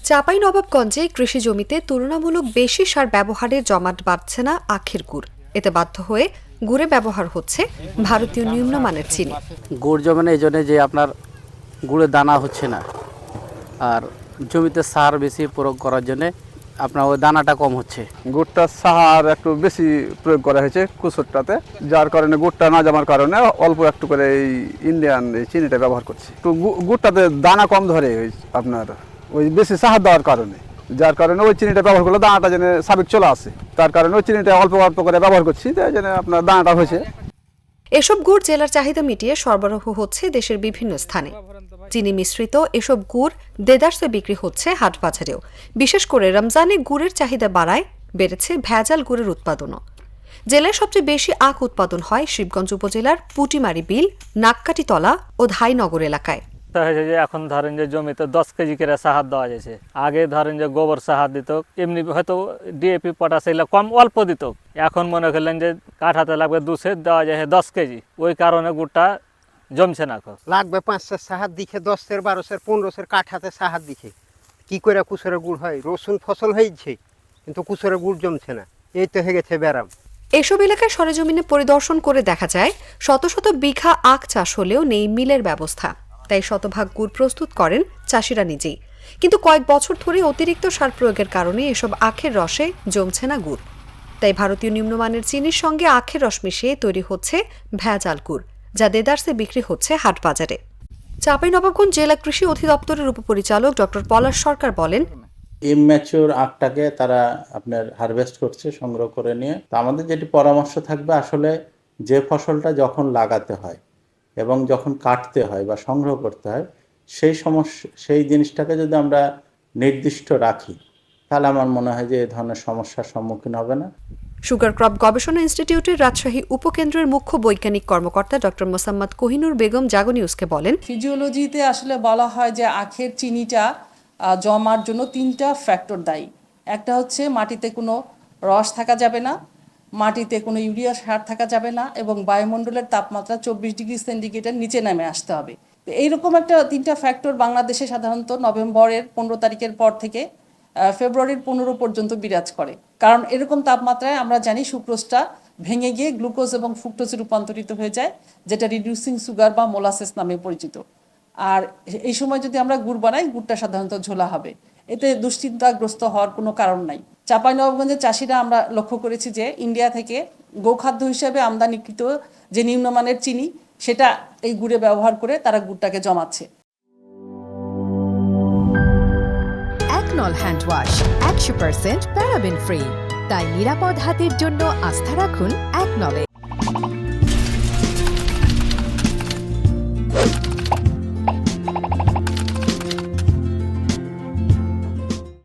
চাঁপাইনবাবগঞ্জে কৃষি জমিতে তুলনামূলক বেশি সার ব্যবহারে জমাট বাড়ছে না আখের গুড়। এতে বাধ্য হয়ে গুড়ে ব্যবহার হচ্ছে ভারতীয় নিম্নমানের চিনি। গুড় জমে এই জন্য যে আপনার গুড়ের দানা হচ্ছে না, আর জমিতে সার বেশি প্রয়োগ করার জন্য আপনার ওই দানাটা কম হচ্ছে। গুড়টা সার একটু বেশি প্রয়োগ করা হয়েছে কুসুরটাতে, যার কারণে গুড়টা না জমার কারণে অল্প একটু করে এই ইন্ডিয়ান এই চিনিটা ব্যবহার করছি। তো গুড়টাতে দানা কম ধরে আপনার ওই বেশি সাহার দেওয়ার কারণে, যার কারণে ওই চিনিটা ব্যবহার করলে দানাটা যেন স্বাভাবিক চলে আসে, তার কারণে ওই চিনিটা অল্প অল্প করে ব্যবহার করছি, তাই জন্য আপনার দানাটা হয়েছে। এসব গুড় জেলার চাহিদা মিটিয়ে সরবরাহ হচ্ছে দেশের বিভিন্ন স্থানে। চিনি মিশ্রিত এসব গুড় দেদারসে বিক্রি হচ্ছে হাট বাজারেও। বিশেষ করে রমজানে গুড়ের চাহিদা বাড়ায় বেড়েছে ভেজাল গুড়ের উৎপাদনও। জেলায় সবচেয়ে বেশি আখ উৎপাদন হয় শিবগঞ্জ উপজেলার পুটিমারি বিল, নাককাটিতলা ও ধাইনগর এলাকায়। এখন ধরেন যে জমিতে 10 কেজি করে সাহার দেওয়া যাচ্ছে। আগে ধরেন যে গোবর সাহার দিত, এমনি হয়তো ডিএপি পটাশ এগুলো কম অল্প দিত। এখন মনে করলেন যে কাঠাতে লাগবে 2 সের, দেওয়া যায় 10 কেজি। ওই কারণে গুড়টা জমছে না। লাগবে 5 সের সাহার দিকে, 10 সের, 12 সের, 15 সের কাঠাতে সাহার দিকে। কি করে কুসুরের গুড় হয়? রসুন ফসল হয়েছে কিন্তু কুসুরের গুড় জমছে না, এই তো হয়ে গেছে ব্যারাম। এসব এলাকায় সরেজমিনে পরিদর্শন করে দেখা যায় শত শত বিঘা আখ চাষ হলেও নেই মিলের ব্যবস্থা। তাই শতভাগ গুড় প্রস্তুত করেন চাষিরা নিজেই। কিন্তু কয়েক বছর ধরে অতিরিক্ত সার প্রয়োগের কারণে এসব আখের রসে জমছে না গুড়। তাই ভারতীয় নিম্নমানের চিনির সঙ্গে আখের রস মিশিয়ে তৈরি হচ্ছে ভেজাল গুড়, যা দেদারসে বিক্রি হচ্ছে হাট বাজারে। চাঁপাইনবাবগঞ্জ জেলা কৃষি অধিদপ্তরের উপপরিচালক ডক্টর পলাশ সরকার বলেন, ইম্যাচিউর আখটাকে তারা আপনার হারভেস্ট করছে, সংগ্রহ করে নিয়ে। তো আমাদের যেটি পরামর্শ থাকবে, আসলে যে ফসলটা যখন লাগাতে হয় এবং যখন কাটতে হয় বা সংগ্রহ করতে হয়, সেই জিনিসটাকে যদি আমরা নির্দিষ্ট রাখি, তাহলে আমার মনে হয় যে এই ধরনের সমস্যার সম্মুখীন হবে না। সুগার ক্রপ গবেষণা ইনস্টিটিউটের রাজশাহী উপকেন্দ্রের মুখ্য বৈজ্ঞানিক কর্মকর্তা ডক্টর মোসাম্মদ কোহিনুর বেগম জাগো নিউজকে বলেন, ফিজিওলজিতে আসলে বলা হয় যে আখের চিনিটা জমার জন্য 3টা ফ্যাক্টর দায়ী। একটা হচ্ছে মাটিতে কোনো রস থাকা যাবে না, মাটিতে কোনো ইউরিয়া সার থাকা যাবে না, এবং বায়ুমণ্ডলের তাপমাত্রা 24 ডিগ্রি সেন্টিগ্রেডের নিচে নেমে আসতে হবে। তো এইরকম একটা 3টা ফ্যাক্টর বাংলাদেশে সাধারণত নভেম্বরের 15 তারিখের পর থেকে ফেব্রুয়ারির 15 পর্যন্ত বিরাজ করে। কারণ এরকম তাপমাত্রায় আমরা জানি সুক্রোজটা ভেঙে গিয়ে গ্লুকোজ এবং ফ্রুক্টোজে রূপান্তরিত হয়ে যায়, যেটা রিডিউসিং সুগার বা মোলাসেস নামে পরিচিত। আর এই সময় যদি আমরা গুড় বানাই, গুড়টা সাধারণত ঝোলা হবে। এতে দুশ্চিন্তাগ্রস্ত হওয়ার কোনো কারণ নাই। চাঁপাইনবাবগঞ্জের চাষিরা আমরা লক্ষ্য করেছি যে ইন্ডিয়া থেকে গোখাদ্য হিসেবে আমদানিকৃত যে নিম্নমানের চিনি, সেটা এই গুড়ে ব্যবহার করে তারা গুড়টাকে জমাচ্ছে। একনল হ্যান্ড ওয়াশ 100% প্যারাবেন ফ্রি, তাই নিরাপদ হাতের জন্য আস্থা রাখুন একনলে।